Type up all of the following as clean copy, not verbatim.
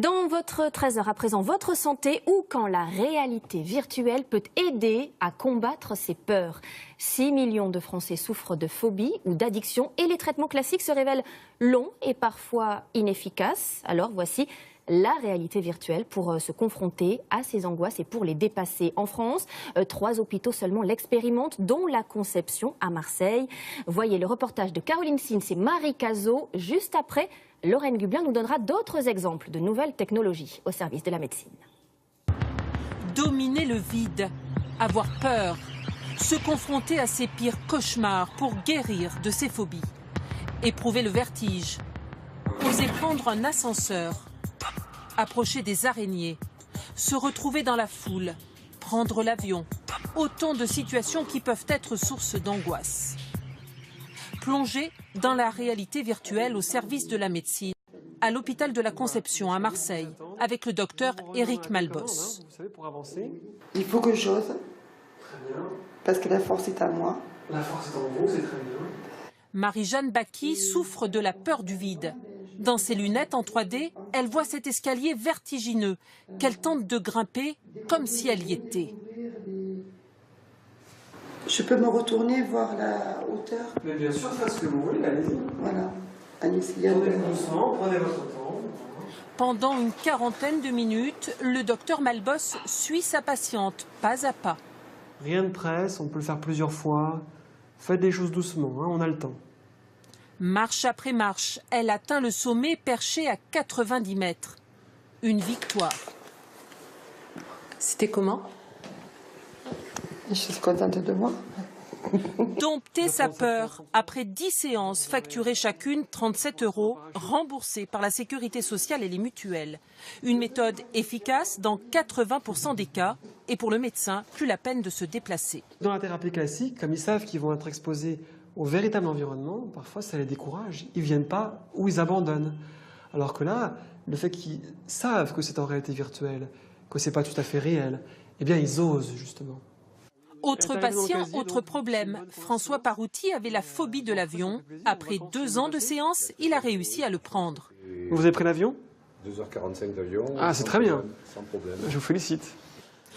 Dans votre 13h à présent, votre santé ou quand la réalité virtuelle peut aider à combattre ses peurs. 6 millions de Français souffrent de phobie ou d'addiction et les traitements classiques se révèlent longs et parfois inefficaces. Alors voici la réalité virtuelle pour se confronter à ces angoisses et pour les dépasser. En France, 3 hôpitaux seulement l'expérimentent, dont la Conception à Marseille. Voyez le reportage de Caroline Sins et Marie Cazot juste après. Lorraine Gublin nous donnera d'autres exemples de nouvelles technologies au service de la médecine. Dominer le vide, avoir peur, se confronter à ses pires cauchemars pour guérir de ses phobies, éprouver le vertige, oser prendre un ascenseur, approcher des araignées, se retrouver dans la foule, prendre l'avion, autant de situations qui peuvent être source d'angoisse. Plongé dans la réalité virtuelle au service de la médecine, à l'hôpital de la Conception à Marseille, avec le docteur Éric Malbos. Il faut que j'ose, parce que la force est à moi. La force est en vous, c'est très bien. Marie-Jeanne Baki souffre de la peur du vide. Dans ses lunettes en 3D, elle voit cet escalier vertigineux qu'elle tente de grimper comme si elle y était. Je peux me retourner, voir la hauteur. Mais bien sûr, faites ce que vous voulez, allez-y. Voilà. Allez-y. Tournez doucement, prenez votre temps. Pendant une quarantaine de minutes, le docteur Malbos suit sa patiente, pas à pas. Rien de presse, on peut le faire plusieurs fois. Faites des choses doucement, hein, on a le temps. Marche après marche, elle atteint le sommet perché à 90 mètres. Une victoire. C'était comment ? Je suis contente de moi. Dompter sa peur, après 10 séances facturées chacune 37 €, remboursées par la sécurité sociale et les mutuelles. Une méthode efficace dans 80% des cas et pour le médecin, plus la peine de se déplacer. Dans la thérapie classique, comme ils savent qu'ils vont être exposés au véritable environnement, parfois ça les décourage. Ils ne viennent pas ou ils abandonnent. Alors que là, le fait qu'ils savent que c'est en réalité virtuelle, que ce n'est pas tout à fait réel, eh bien ils osent justement. Autre patient, autre problème. François Parouti avait la phobie de l'avion. Après 2 ans de séance, il a réussi à le prendre. Vous avez pris l'avion ? 2h45 d'avion. Ah, c'est très bien. Sans problème. Je vous félicite.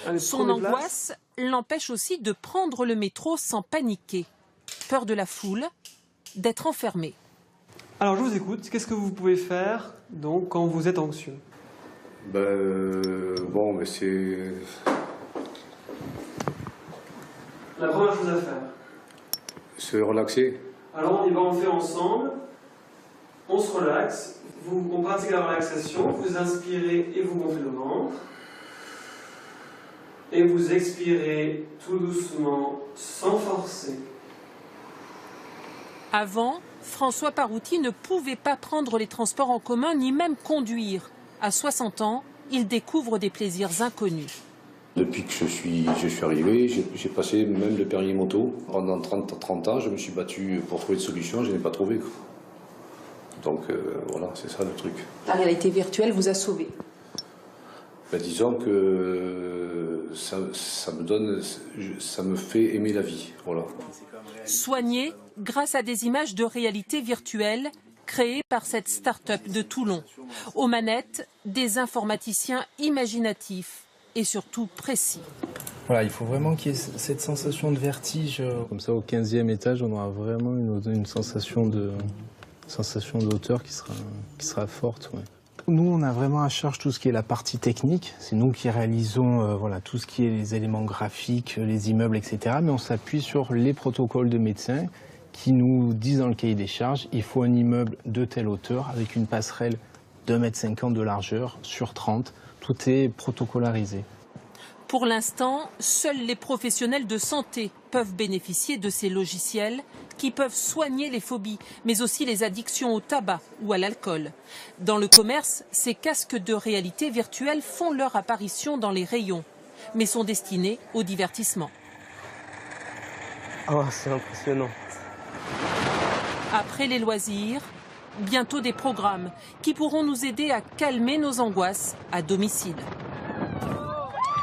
Allez, Son angoisse l'empêche aussi de prendre le métro sans paniquer. Peur de la foule, d'être enfermé. Alors, je vous écoute. Qu'est-ce que vous pouvez faire donc quand vous êtes anxieux ? Bon, mais c'est... La première chose à faire. Se relaxer. Alors, on fait ensemble. On se relaxe. On pratique la relaxation. Vous inspirez et vous gonflez le ventre. Et vous expirez tout doucement, sans forcer. Avant, François Parouti ne pouvait pas prendre les transports en commun ni même conduire. À 60 ans, il découvre des plaisirs inconnus. Depuis que je suis arrivé, j'ai passé même le permis moto. Pendant 30 ans, je me suis battu pour trouver une solution, je n'ai pas trouvé. Donc voilà, c'est ça le truc. La réalité virtuelle vous a sauvé. Disons que ça me fait aimer la vie. Voilà. Soigné grâce à des images de réalité virtuelle créées par cette start-up de Toulon. Aux manettes, des informaticiens imaginatifs et surtout précis. Voilà, il faut vraiment qu'il y ait cette sensation de vertige. Comme ça, au 15e étage, on aura vraiment une sensation de hauteur qui sera forte. Ouais. Nous, on a vraiment à charge tout ce qui est la partie technique. C'est nous qui réalisons tout ce qui est les éléments graphiques, les immeubles, etc. Mais on s'appuie sur les protocoles de médecins qui nous disent dans le cahier des charges, il faut un immeuble de telle hauteur avec une passerelle d'1,50 m de largeur sur 30. Tout est protocolarisé. Pour l'instant, seuls les professionnels de santé peuvent bénéficier de ces logiciels qui peuvent soigner les phobies, mais aussi les addictions au tabac ou à l'alcool. Dans le commerce, ces casques de réalité virtuelle font leur apparition dans les rayons, mais sont destinés au divertissement. Oh, c'est impressionnant. Après les loisirs, bientôt des programmes qui pourront nous aider à calmer nos angoisses à domicile.